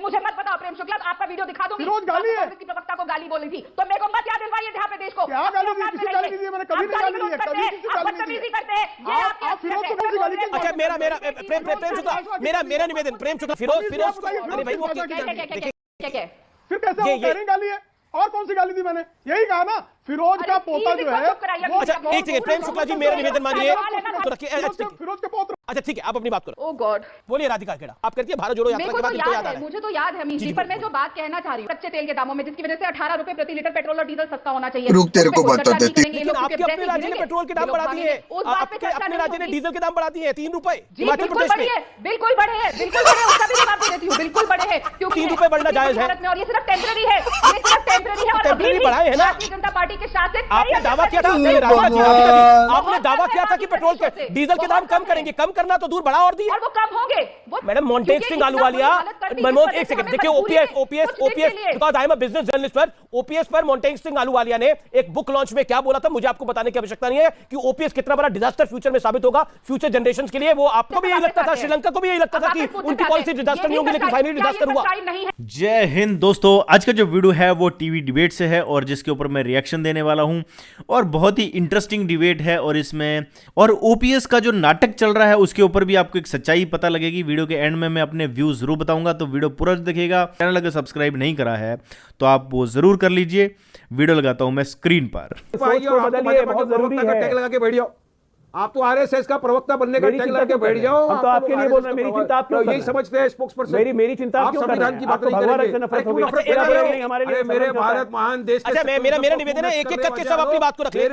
मुझे मत बताओ प्रेम शुक्ला, आपका वीडियो दिखा दूंगी। फिरोज गाली है, की प्रवक्ता को गाली बोली थी, तो मेरे को मत याद दिलवाइए ध्यान पे देश को। क्या गाली दी? किसी गाली दी? मैंने कभी नहीं गाली दी है, कभी किसी गाली नहीं दी करते हैं। आप फिरोज को कैसी गाली दी? अच्छा प्रेम शुक्ला, मेरा निवेदन, प्रेम शुक्ला, फिरोज अरे भाई वो फिर कैसे वो कह रही गाली है? और कौन सी गाली दी मैंने? यही कहा ना, फिरोज का पोता जो है। अच्छा एक सेकंड प्रेम शुक्ला जी, मेरा निवेदन मानिए तो रखिए। फिरोज के पोत्र। अच्छा ठीक है, आप अपनी बात करो। ओह गॉड, बोलिए राधिका खेड़ा, आप करती है भारत जोड़ो यात्रा के बाद इनको याद आ रहा है। मुझे तो याद है मीठी, पर मैं जो बात कहना चाह रही हूँ कच्चे तेल के दामों में, जिसकी वजह से 18 रुपए प्रति लीटर पेट्रोल और डीजल सस्ता होना चाहिए। रुक, तेरे को बता देती। लेकिन आपके अपने राज्य ने पेट्रोल के दाम बढ़ा दिए हैं, आपके अपने राज्य ने डीजल के दाम बढ़ा दिए हैं 3 रुपए। हिमाचल प्रदेश में बिल्कुल बढ़े हैं, बिल्कुल बढ़े, उसका भी जवाब दे देती हूँ, बिल्कुल बढ़े हैं, क्योंकि 3 रुपए बढ़ना जायज है भारत में, और ये सिर्फ टेम्पररी है, ये सिर्फ टेम्पररी है। और टेम्पररी बढ़ाए है ना। भारतीय जनता पार्टी के शासित आपने दावा किया था, आपने दावा किया था कि पेट्रोल के डीजल के दाम कम करेंगे, कम करना तो दूर बढ़ा और दिए, और वो कम होंगे। मैडम मोन्टेग सिंह आलूवालिया, मनमोहन एक सेकंड देखिए, OPS because I am a business journalist पर, ओपीएस पर मोन्टेग सिंह आलूवालिया ने एक बुक लॉन्च में क्या बोला था, मुझे आपको बताने की आवश्यकता नहीं है कि ओपीएस कितना बड़ा डिजास्टर फ्यूचर में साबित होगा, फ्यूचर जनरेशंस के लिए। वो आपको भी यही लगता था, श्रीलंका को भी यही लगता था कि उनकी पॉलिसी डिजास्टर नहीं होगी, लेकिन फाइनली डिजास्टर हुआ। जय हिंद दोस्तों, आज का जो वीडियो है वो टीवी डिबेट से है और जिसके ऊपर मैं रिएक्शन देने वाला हूं, और बहुत ही इंटरेस्टिंग डिबेट है। और इसमें और ओपीएस का जो नाटक चल रहा है उसके ऊपर भी आपको एक सच्चाई पता लगेगी। वीडियो के एंड में मैं अपने व्यूज जरूर बताऊंगा, तो वीडियो पूरा देखिएगा। चैनल अगर सब्सक्राइब नहीं करा है तो आप वो जरूर कर लीजिए। वीडियो लगाता हूं मैं स्क्रीन पर। बहुत जरूरी है, टैग लगा के बैठ जाओ। आप तो आरएसएस का प्रवक्ता बनने का टैग लगा के बैठ जाओ। हम तो आपके लिए बोल रहे हैं, मेरी चिंता आप क्यों यही समझते हैं स्पोक्सपर्सन। मेरी चिंता आप क्यों कर रहे हैं? की बात नहीं करेंगे हमारे लिए। मेरे भारत महान देश। अच्छा मेरा निवेदन है, एक एक करके सब अपनी बात को रख ले।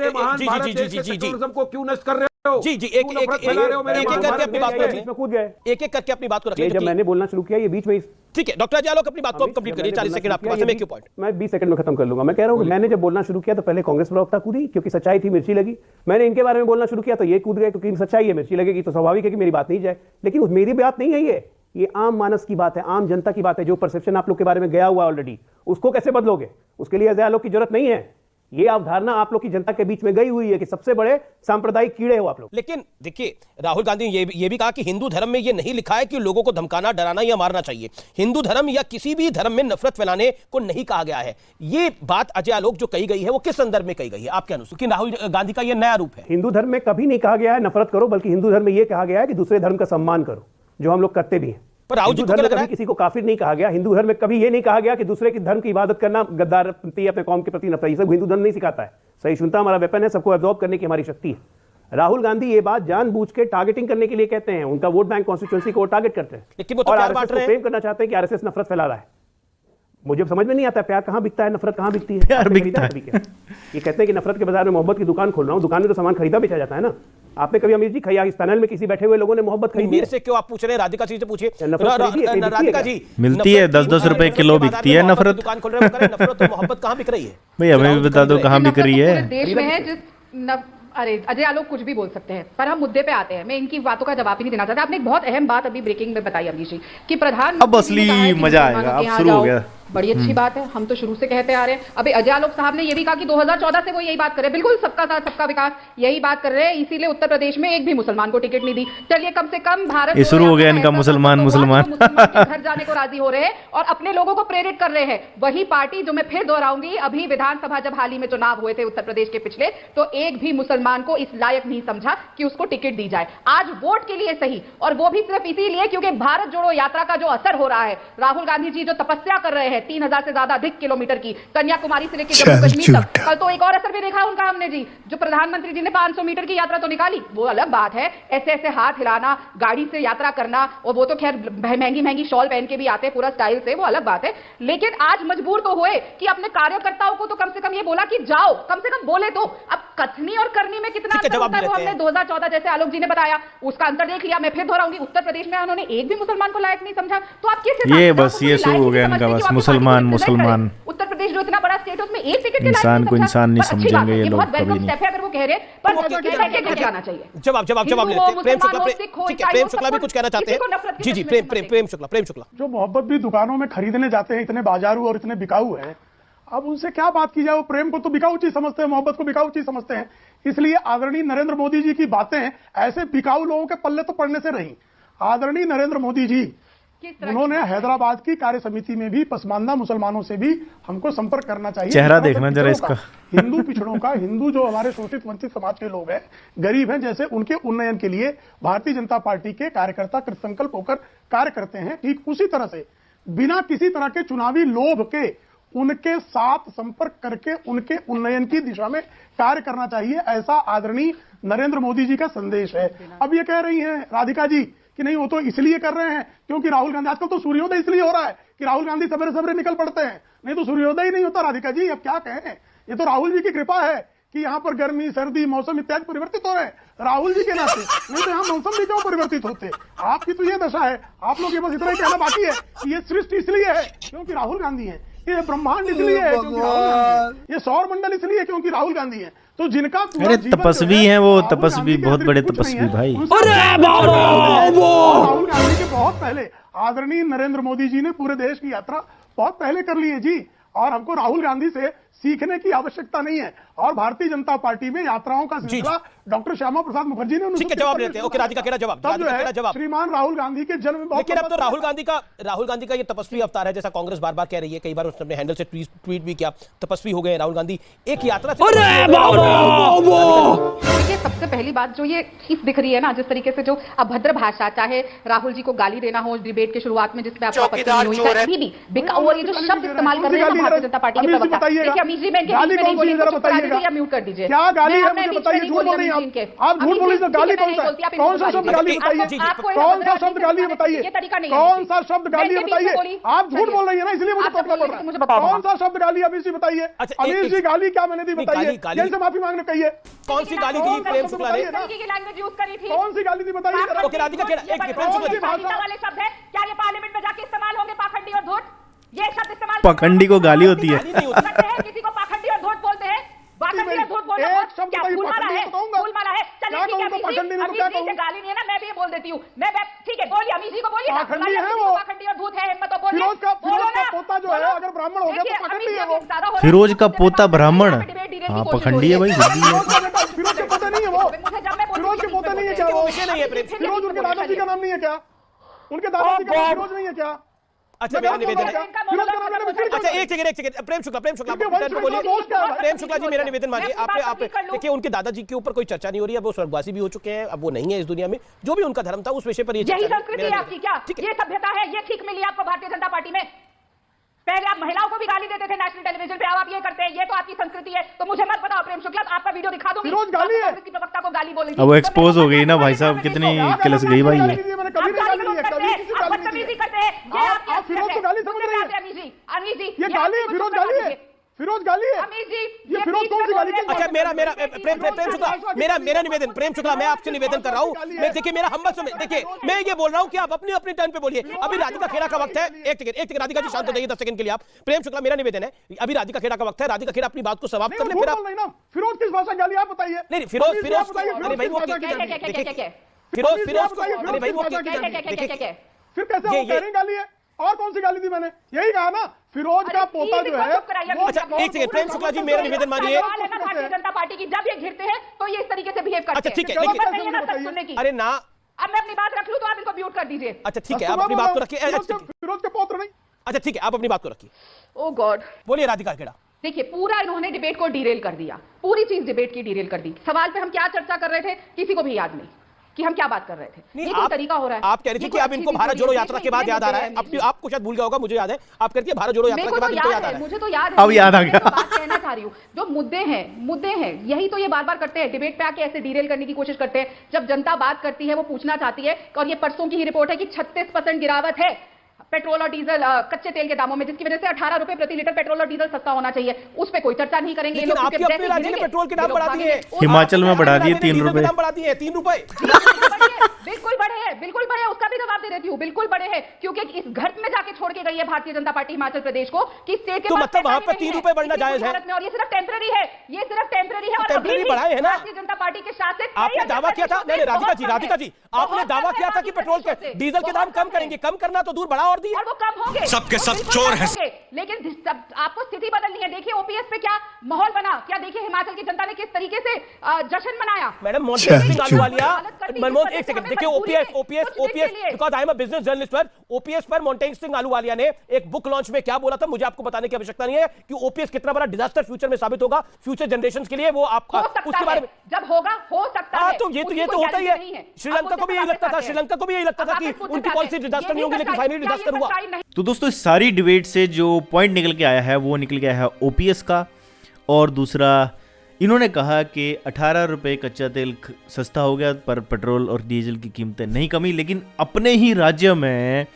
जी को क्यों नष्ट कर रहे हो? जी एक करके अपनी बात को रख ले, कूद गए, एक करके अपनी बात को रख ले। जब मैंने बोलना शुरू किया ये बीच में, ठीक है डॉक्टर अजय आलोक अपनी बात को कंप्लीट करिए, 40 सेकंड आपके पास है, मेक योर पॉइंट। मैं 20 सेकंड में खत्म कर लूंगा। मैं कह रहा हूं कि मैंने जब बोलना शुरू किया तो पहले कांग्रेस प्रवक्ता कूदी, क्योंकि सच्चाई थी, मिर्ची लगी। मैंने इनके बारे में बोलना शुरू किया तो ये कूद गए, क्योंकि सच्चाई है, मिर्ची लगेगी, तो स्वाभाविक है कि मेरी बात नहीं जाए। लेकिन मेरी बात नहीं है, ये आम मानस की बात है, आम जनता की बात है। जो परसेप्शन आप लोग के बारे में गया हुआ ऑलरेडी, उसको कैसे बदलोगे? उसके लिए अजय आलोक की जरूरत नहीं है। ये अवधारणा आप लोग की जनता के बीच में गई हुई है कि सबसे बड़े सांप्रदायिक कीड़े हो आप लोग। लेकिन देखिए राहुल गांधी ने ये भी कहा कि हिंदू धर्म में ये नहीं लिखा है कि लोगों को धमकाना, डराना या मारना चाहिए। हिंदू धर्म या किसी भी धर्म में नफरत फैलाने को नहीं कहा गया है। ये बात अजय आलोक जो कही गई है वो किस संदर्भ में कही गई है आपके अनुसार, कि राहुल गांधी का ये नया रूप है? हिंदू धर्म में कभी नहीं कहा गया है नफरत करो, बल्कि हिंदू धर्म में यह कहा गया है कि दूसरे धर्म का सम्मान करो, जो हम लोग करते भी हैं। पर राहुल जी को लग रहा है किसी को काफिर नहीं कहा गया। हिंदू धर्म में कभी यह नहीं कहा गया कि दूसरे के धर्म की इबादत करना गद्दार अपने कौम के प्रति नफरत, ये सब हिंदू धर्म नहीं सिखाता है। सहिष्णुता हमारा वेपन है, सबको एब्जॉर्ब करने की हमारी शक्ति है। राहुल गांधी ये बात जानबूझ के टारगेटिंग करने के लिए कहते हैं, उनका वोट बैंक कॉन्स्टिट्यूएंसी को टारगेट करते हैं, लेकिन वो तो और प्यार आरएसएस बांट को रहे हैं। प्रेम करना चाहते हैं कि आरएसएस नफरत फैला रहा है। मुझे समझ में नहीं आता प्यार कहां बिकता है, नफरत कहां बिकती है। प्यार बिकता है। ये कहते हैं कि नफरत के बाजार में मोहब्बत की दुकान खोल रहा हूं। दुकान में तो सामान खरीदा बेचा जाता है ना। आपने कभी अमीर जी खरीदा? इस पैनल में किसी बैठे हुए लोगों ने मोहब्बत खरीदी? मेरे से क्यों आप पूछ रहे हैं? राधिका जी से पूछिए। राधिका जी, मिलती है 10-10 रुपए किलो बिकती है नफरत। दुकान खोल रहे हैं, नफरत और मोहब्बत कहां बिक रही है भाई? हमें भी बता दो कहां बिक रही है। देश में है जिस अरे अजय आलोक कुछ भी बोल सकते हैं, पर हम मुद्दे पे आते हैं। मैं इनकी बातों का जवाब ही नहीं देना चाहता। आपने एक बहुत अहम बात अभी ब्रेकिंग में बताई अमीश जी, कि प्रधान अब असली मजा आएगा, अब शुरू हो गया। बड़ी अच्छी बात है, हम तो शुरू से कहते आ रहे हैं। अभी अजय आलोक साहब ने यह भी कहा कि 2014 से वो यही बात कर रहे हैं, बिल्कुल सबका साथ सबका विकास, यही बात कर रहे हैं। इसीलिए उत्तर प्रदेश में एक भी मुसलमान को टिकट नहीं दी। चलिए कम से कम भारत ये शुरू हो गया इनका मुसलमान के घर जाने को राजी हो रहे हैं और अपने लोगों को प्रेरित कर रहे हैं। वही पार्टी जो मैं फिर दोहराऊंगी, अभी विधानसभा जब हाल ही में चुनाव हुए थे उत्तर प्रदेश के पिछले, तो एक भी मुसलमान को इस लायक नहीं समझा कि उसको टिकट दी जाए। आज वोट के लिए सही, और वो भी सिर्फ इसीलिए क्योंकि भारत जोड़ो यात्रा का जो असर हो रहा है, राहुल गांधी जी जो तपस्या कर रहे हैं 3000 से ज्यादा अधिक किलोमीटर की, कन्याकुमारी से लेकर जम्मू कश्मीर तक। कल तो एक और असर भी देखा उनका हमने जी, जो प्रधानमंत्री जी ने 500 मीटर की यात्रा तो निकाली, वो अलग बात है। ऐसे ऐसे हाथ हिलाना, गाड़ी से यात्रा करना, और वो तो खैर महंगी महंगी शॉल पहन के भी आते पूरा स्टाइल से, वो अलग बात है। लेकिन आज मजबूर तो हुए कि अपने कार्यकर्ताओं को तो कम से कम ये बोला कि जाओ, कम से कम बोले तो। अब कथनी और करनी में कितना अंतर होता है वो हमने 2014 जैसे आलोक जी ने बताया, उसका अंतर देख लिया। मैं फिर दोहराऊंगी, उत्तर प्रदेश में उन्होंने एक भी मुसलमान को लायक नहीं समझा। तो आप किस ये बस ये शुरू हो गया इनका, बस मुसलमान उत्तर प्रदेश जो इतना बड़ा स्टेट है उसमें एक टिकट इंसान को इंसान नहीं समझेंगे ये लोग कभी नहीं। अगर वो कह रहे पर जाना चाहिए। जवाब लेते हैं। प्रेम शुक्ला, ठीक है, प्रेम शुक्ला भी कुछ कहना चाहते हैं। जी प्रेम शुक्ला। जो मोहब्बत भी दुकानों में खरीदने जाते हैं, इतने बाजारू और इतने बिकाऊ है, अब उनसे क्या बात की जाए? वो प्रेम को तो बिकाऊ चीज समझते हैं, मोहब्बत को बिकाऊ चीज समझते हैं। इसलिए आदरणीय नरेंद्र मोदी जी की बातें ऐसे बिकाऊ लोगों के पल्ले तो पड़ने से रही। आदरणीय नरेंद्र मोदी जी किस तरह उन्होंने हैदराबाद की कार्य समिति में भी पसमानदा मुसलमानों से भी हमको संपर्क करना चाहिए। चेहरा पिछड़ों देखना जरा इसका। हिंदू पिछड़ों का, हिंदू जो हमारे शोषित वंचित समाज के लोग हैं, गरीब हैं, जैसे उनके उन्नयन के लिए भारतीय जनता पार्टी के कार्यकर्ता कृतसंकल्प होकर कार्य करते हैं, ठीक उसी तरह से बिना किसी तरह के चुनावी लोभ के उनके साथ संपर्क करके उनके उन्नयन की दिशा में कार्य करना चाहिए। ऐसा आदरणीय नरेंद्र मोदी जी का संदेश है। अब ये कह रही हैं राधिका जी कि नहीं वो तो इसलिए कर रहे हैं क्योंकि राहुल गांधी, आजकल तो सूर्योदय इसलिए हो रहा है कि राहुल गांधी सवेरे सवेरे निकल पड़ते हैं, नहीं तो सूर्योदय ही नहीं होता। राधिका जी अब क्या कहें, ये तो राहुल जी की कृपा है कि यहाँ पर गर्मी सर्दी मौसम इत्यादि परिवर्तित हो रहे हैं राहुल जी के नाते, नहीं तो यहाँ मौसम भी क्यों परिवर्तित होते। आपकी तो ये दशा है, आप लोग ये बस इतना ही कहना बाकी है कि ये सृष्टि इसलिए है क्योंकि राहुल गांधी है, ये ब्रह्मांड इसलिए है क्योंकि राहुल गांधी है, ये सौर मंडल इसलिए क्योंकि राहुल गांधी है। तो जिनका अरे तपस्वी हैं वो, तपस्वी, बहुत बड़े तपस्वी भाई। राहुल गांधी के बहुत पहले आदरणीय नरेंद्र मोदी जी ने पूरे देश की यात्रा बहुत पहले कर ली है जी, और हमको राहुल गांधी से सीखने की आवश्यकता नहीं है। और भारतीय जनता पार्टी में यात्राओं का सिलसिला डॉक्टर श्यामा प्रसाद मुखर्जी ने ठीक है जवाब देते हैं। ओके राधिका खेड़ा जवाब, राधिका खेड़ा जवाब। श्रीमान राहुल गांधी के जन्म में लेकिन अब तो राहुल गांधी का ये तपस्वी अवतार है, जैसा कांग्रेस बार बार कह रही है, कई बार उसने अपने हैंडल से ट्वीट भी किया, तपस्वी हो गए राहुल गांधी एक यात्रा से। देखिए सबसे पहली बात जो ये चीज दिख रही है ना, जिस तरीके से जो अभद्र भाषा, चाहे राहुल जी को गाली देना हो डिबेट के शुरुआत में जिसमें आपको आपत्ति नहीं हुई, अभी भी बिकाऊ और ये जो शब्द इस्तेमाल कर रहे हैं भारतीय जनता पार्टी के प्रवक्ता, देखिए अमीर जी मैं इनके बीच में नहीं बोली, चुप करा दीजिए या म्यूट कर दीजिए। क्या गाली है मुझे बताइए, झूठ बोल रही हैं आप, झूठ बोल रही हैं। गाली कौन सा, कौन सा शब्द गाली बताइए, कौन सा शब्द गाली बताइए, कौन सा शब्द गाली बताइए। आप झूठ बोल रही है ना, इसलिए मुझे टोकना पड़ रहा है। कौन सा शब्द गाली अमीर जी बताइए, अमीर जी गाली क्या मैंने दी बताइए, जैसे माफी मांगने कहिए। कौन सी गाली दी प्रेम शुक्ला ने, लैंग्वेज यूज करी थी, कौन सी गाली दी बताइए। ओके राधिका खेड़ा एक प्रेम शुक्ला जी वाले शब्द है, क्या ये पार्लियामेंट में जाके इस्तेमाल होंगे पाखंडी और धूर्त? ये शब्द इस्तेमाल पाखंडी को गाली होती है, किसी को पाखंडी और धूर्त बोलते हैं, एक शब्द बताइए, फूलमाला है, फूलमाला है। चलिए ठीक है, अमीर जी गाली नहीं है ना, मैं भी ये बोल देती हूँ, मैं ठीक है बोलिए, अमीर जी को बोलिए, पाखंडी है वो, पाखंडी और धूर्त है, हिम्मत तो बोलिए। फिरोज का पोता जो है अगर ब्राह्मण हो गया तो पाखंडी है वो। फिरोज का पोता ब्राह्मण, हाँ पखंडी है भाई, फिरोज के पोते नहीं है वो, फिरोज के पोते नहीं है क्या वो, फिरोज उनके दादाजी का नाम नहीं है क्या, उनके दादाजी का नाम फिरोज नहीं है क्या। अच्छा मेरा निवेदन है, अच्छा एक सेकंड प्रेम शुक्ला बोलिए। प्रेम शुक्ला जी मेरा निवेदन मानिए, आपने देखिए उनके दादाजी के ऊपर कोई चर्चा नहीं हो रही है, वो स्वर्गवासी भी हो चुके हैं, अब वो नहीं है इस दुनिया में, जो भी उनका धर्म था उस विषय पर यही संस्कृति है आपकी क्या, ये सभ्यता है, ये सीख मिली आपको भारतीय जनता पार्टी में। पहले आप महिलाओं को भी गाली देते थे नेशनल टेलीविजन पे, अब आप ये करते हैं, ये तो आपकी संस्कृति है। तो मुझे मत बताओ प्रेम शुक्ला, आपका वीडियो दिखा दूंगी, फिरोज गाली है, प्रवक्ता को गाली बोलेगी, अब वो एक्सपोज हो गई ना भाई साहब, कितनी किलस गई भाई ये। फिरोज को गाली समझ रही है, अमीर जी ये गाली है, फिरोज गाली है, फिरोज गाली है, अमीर जी ये फिरोज कौन सी गाली है। अच्छा मेरा प्रेम शुक्ला मेरा निवेदन, प्रेम शुक्ला मैं आपसे निवेदन कर रहा हूं, मैं देखिए मेरा हम बस देखिए मैं ये बोल रहा हूं कि आप अपनी अपनी टर्न पे बोलिए। अभी राधिका खेड़ा का वक्त है, एक सेकंड राधिका जी शांत हो जाइए 10 सेकंड के लिए आप। प्रेम शुक्ला मेरा निवेदन है, अभी राधिका खेड़ा का वक्त है, राधिका खेड़ा अपनी बात को समाप्त कर ले, फिर आप फिरोज किस भाषा गाली आप बताइए। नहीं फिरोज अरे भाई वो फिरोज अरे भाई वो फिर कैसे वो कह रही गाली है, और कौन सी गाली दी मैंने, यही कहा ना फिरोज का पोता जो है। अच्छा एक सेकंड प्रेम शुक्ला जी मेरा निवेदन मानिए, भारतीय जनता पार्टी की जब ये घिरते हैं तो ये इस तरीके से बिहेव करते हैं। अच्छा ठीक है, अरे ना अब मैं अपनी बात रख लूं तो आप इनको म्यूट कर दीजिए। अच्छा ठीक है, आप अपनी बात को रखिए, फिरोज के पौत्र नहीं। अच्छा ठीक है, आप अपनी बात को रखिए। ओ गॉड, बोलिए राधिका खेड़ा। देखिए पूरा इन्होंने डिबेट को डिरेल कर दिया, पूरी चीज डिबेट की डिरेल कर दी। सवाल पे हम क्या चर्चा कर रहे थे किसी को भी याद नहीं कि हम क्या बात कर रहे थे। ये कोई तरीका हो रहा है। आप कह रही थी कि अब इनको भारत जोड़ो यात्रा के बाद याद आ रहा है, आपको शायद भूल गया होगा, मुझे याद है आप कहती है भारत जोड़ो यात्रा के बाद इनको याद आ रहा है। मुझे तो याद है, अब याद आ गया। बात कहना चाह रही हूँ, जो मुद्दे हैं यही तो ये बार बार करते हैं, डिबेट पे आके ऐसे डिरेल करने की कोशिश करते हैं। जब जनता बात करती है वो पूछना चाहती है, और ये परसों की ही रिपोर्ट है कि 36% गिरावट है पेट्रोल और डीजल कच्चे तेल के दामों में, जिसकी वजह से 18 रुपए प्रति लीटर पेट्रोल और डीजल सस्ता होना चाहिए। उस पे कोई चर्चा नहीं करेंगे। लेकिन आपके अपने राज्य ने पेट्रोल के दाम बढ़ा दिए, हिमाचल में बढ़ा दिए 3 रुपए, दाम बढ़ा दिए 3 रुपए। बिल्कुल बड़े हैं, बिल्कुल बड़े हैं, उसका भी जवाब दे देती हूँ, बिल्कुल बड़े हैं, क्योंकि इस घर में जाके छोड़ के गई है भारतीय जनता पार्टी हिमाचल प्रदेश को कि स्टेट के तो मतलब वहां पर 3 रुपए बढ़ना जायज है, और ये सिर्फ टेम्पररी है, ये सिर्फ टेम्पररी है। और टेम्पररी बढ़ाए है ना भारतीय जनता पार्टी के शासित आपने दावा किया था, नहीं राधिका जी आपने दावा किया था कि पेट्रोल के डीजल के दाम कम करेंगे, कम करना तो दूर बढ़ा और दिया, और वो कम होंगे, सबके सब चोर हैं। लेकिन आपको स्थिति बदलनी है। देखिए ओपीएस पे क्या माहौल बना, क्या देखिए हिमाचल की जनता ने किस तरीके से जश्न मनाया। मैडम मोन्टेस्टिंग आलूवालिया, मनमोहन एक सेकंड देखिए, OPS because I am a business journalist, OPS पर मोंटेग सिंह अहलूवालिया ने एक बुक लॉन्च में क्या बोला था, मुझे आपको बताने की आवश्यकता नहीं है कि ओपीएस कितना बड़ा डिजास्टर फ्यूचर में साबित होगा फ्यूचर जनरेशन के लिए। वो आप उसके बारे में जब होगा हो सकता है, तो ये तो होता ही है। श्रीलंका को भी यही लगता था, श्रीलंका को भी यही लगता था कि उनकी पॉलिसी डिजास्टर नहीं होगी, लेकिन फाइनली डिजास्टर हुआ। तो दोस्तों इस सारी डिबेट से जो पॉइंट निकल के आया है वो निकल गया है ओपीएस का, और दूसरा इन्होंने कहा कि 18 रुपये कच्चा तेल सस्ता हो गया पर पेट्रोल और डीजल की कीमतें नहीं कमी, लेकिन अपने ही राज्य में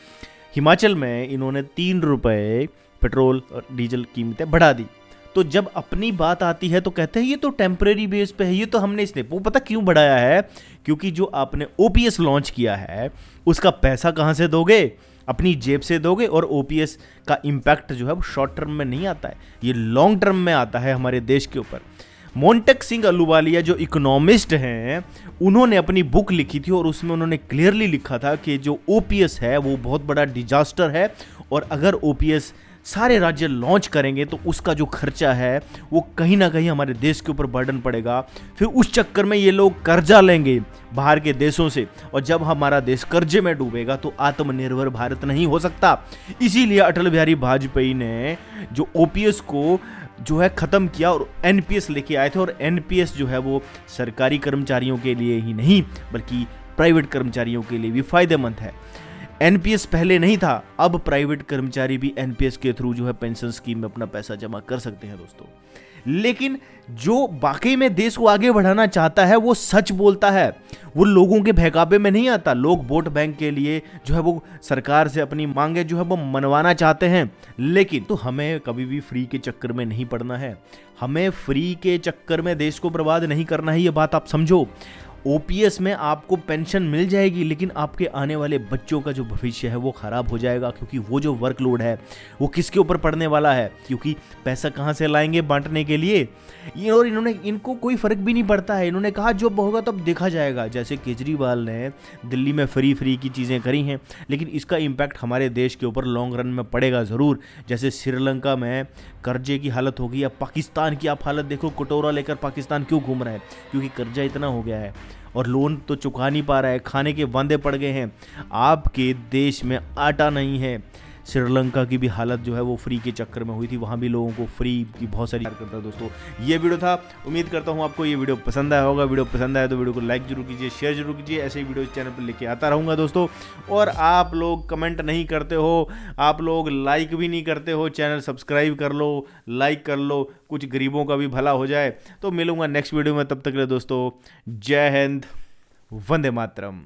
हिमाचल में इन्होंने 3 रुपये पेट्रोल और डीजल कीमतें बढ़ा दी। तो जब अपनी बात आती है तो कहते हैं ये तो टेम्परेरी बेस पे है, ये तो हमने इसने वो पता क्यों बढ़ाया है, क्योंकि जो आपने ओपीएस लॉन्च किया है उसका पैसा कहाँ से दोगे, अपनी जेब से दोगे, और ओपीएस का इम्पैक्ट जो है वो शॉर्ट टर्म में नहीं आता है, ये लॉन्ग टर्म में आता है हमारे देश के ऊपर। मोंटेग सिंह अहलूवालिया जो इकोनॉमिस्ट हैं उन्होंने अपनी बुक लिखी थी और उसमें उन्होंने क्लियरली लिखा था कि जो ओपीएस है वो बहुत बड़ा डिजास्टर है, और अगर ओपीएस सारे राज्य लॉन्च करेंगे तो उसका जो खर्चा है वो कहीं ना कहीं हमारे देश के ऊपर बर्डन पड़ेगा। फिर उस चक्कर में ये लोग कर्जा लेंगे बाहर के देशों से, और जब हमारा देश कर्जे में डूबेगा तो आत्मनिर्भर भारत नहीं हो सकता। इसीलिए अटल बिहारी वाजपेयी ने जो ओपीएस को जो है ख़त्म किया और एनपीएस लेके आए थे, और एनपीएस जो है वो सरकारी कर्मचारियों के लिए ही नहीं बल्कि प्राइवेट कर्मचारियों के लिए भी फ़ायदेमंद है। एनपीएस पहले नहीं था, अब प्राइवेट कर्मचारी भी एनपीएस के थ्रू जो है पेंशन स्कीम में अपना पैसा जमा कर सकते हैं दोस्तों। लेकिन जो वाकई में देश को आगे बढ़ाना चाहता है वो सच बोलता है, वो लोगों के बहकावे में नहीं आता। लोग वोट बैंक के लिए जो है वो सरकार से अपनी मांगे जो है वो मनवाना चाहते हैं, लेकिन तो हमें कभी भी फ्री के चक्कर में नहीं पड़ना है, हमें फ्री के चक्कर में देश को बर्बाद नहीं करना है, ये बात आप समझो। ओपीएस में आपको पेंशन मिल जाएगी, लेकिन आपके आने वाले बच्चों का जो भविष्य है वो खराब हो जाएगा, क्योंकि वो जो वर्कलोड है वो किसके ऊपर पड़ने वाला है, क्योंकि पैसा कहाँ से लाएंगे बांटने के लिए ये, और इनको कोई फर्क भी नहीं पड़ता है। इन्होंने कहा जो होगा तब देखा जाएगा। जैसे केजरीवाल ने दिल्ली में फ्री की चीज़ें करी हैं, लेकिन इसका इम्पैक्ट हमारे देश के ऊपर लॉन्ग रन में पड़ेगा ज़रूर। जैसे श्रीलंका में कर्जे की हालत होगी, या पाकिस्तान की आप हालत देखो, कटोरा लेकर पाकिस्तान क्यों घूम रहा है, क्योंकि कर्जा इतना हो गया है और लोन तो चुका नहीं पा रहा है, खाने के वांदे पड़ गए हैं, आपके देश में आटा नहीं है। श्रीलंका की भी हालत जो है वो फ्री के चक्कर में हुई थी, वहाँ भी लोगों को फ्री की बहुत सारी करता है। दोस्तों ये वीडियो था, उम्मीद करता हूँ आपको ये वीडियो पसंद आया होगा। वीडियो पसंद आया तो वीडियो को लाइक जरूर कीजिए, शेयर जरूर कीजिए। ऐसे ही वीडियो इस चैनल पर लेके आता रहूँगा दोस्तों। और आप लोग कमेंट नहीं करते हो, आप लोग लाइक भी नहीं करते हो, चैनल सब्सक्राइब कर लो, लाइक कर लो, कुछ गरीबों का भी भला हो जाए। तो मिलूंगा नेक्स्ट वीडियो में, तब तक के लिए दोस्तों जय हिंद, वंदे मातरम।